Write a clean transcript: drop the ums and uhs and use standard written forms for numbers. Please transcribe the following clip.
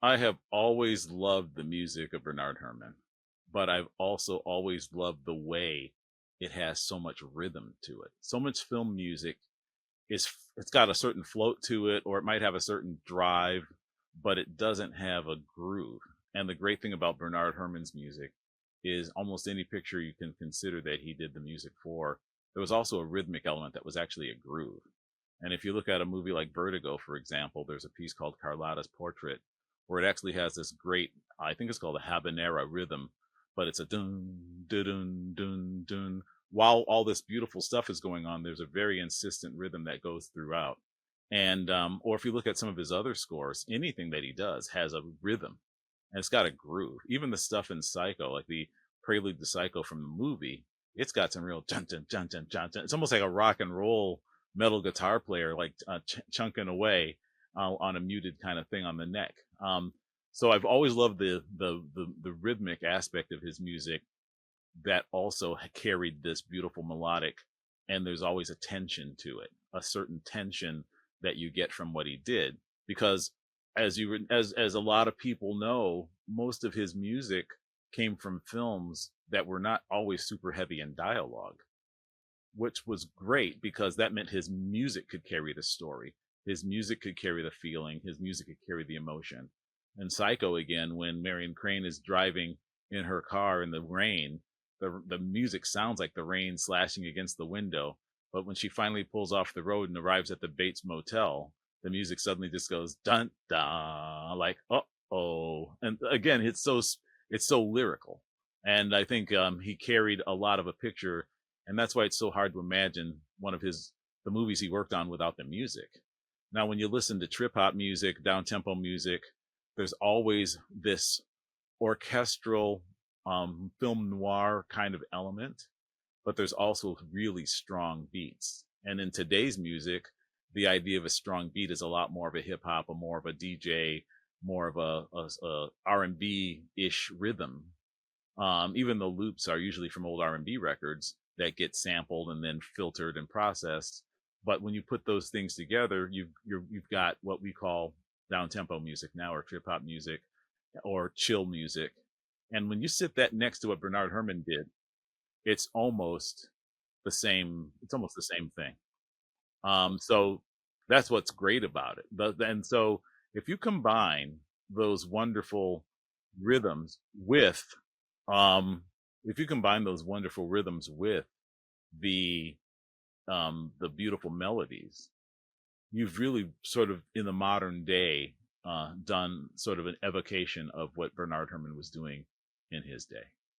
I have always loved the music of Bernard Herrmann, but I've also always loved the way it has so much rhythm to it. So much film music it's got a certain float to it, or it might have a certain drive, but it doesn't have a groove. And the great thing about Bernard Herrmann's music is almost any picture you can consider that he did the music for, there was also a rhythmic element that was actually a groove. And if you look at a movie like Vertigo, for example, there's a piece called Carlotta's Portrait, where it actually has this great, I think it's called a habanera rhythm, but it's a dun, dun, dun, dun, dun. While all this beautiful stuff is going on, there's a very insistent rhythm that goes throughout. And, or if you look at some of his other scores, anything that he does has a rhythm and it's got a groove. Even the stuff in Psycho, like the prelude to Psycho from the movie, it's got some real dun dun dun dun dun dun. It's almost like a rock and roll metal guitar player, like chunking away on a muted kind of thing on the neck. So I've always loved the rhythmic aspect of his music that also carried this beautiful melodic, and there's always a tension to it, a certain tension that you get from what he did, because as a lot of people know, most of his music came from films that were not always super heavy in dialogue, which was great because that meant his music could carry the story, his music could carry the feeling, his music could carry the emotion. And Psycho, again, when Marion Crane is driving in her car in the rain, the music sounds like the rain slashing against the window. But when she finally pulls off the road and arrives at the Bates Motel, the music suddenly just goes dun da, like oh. And again, it's so lyrical, and I think he carried a lot of a picture, and that's why it's so hard to imagine one of his the movies he worked on without the music. Now, when you listen to trip hop music, down tempo music, there's always this orchestral film noir kind of element, but there's also really strong beats. And in today's music, the idea of a strong beat is a lot more of a hip hop, a more of a DJ, more of a R&B ish rhythm. Even the loops are usually from old R&B records that get sampled and then filtered and processed. But when you put those things together, you've got what we call down tempo music now, or trip hop music, or chill music. And when you sit that next to what Bernard Herrmann did, it's almost the same. It's almost the same thing. So that's what's great about it. And so if you combine those wonderful rhythms with, um, if you combine those wonderful rhythms with the the beautiful melodies, you've really sort of in the modern day done sort of an evocation of what Bernard Herrmann was doing in his day.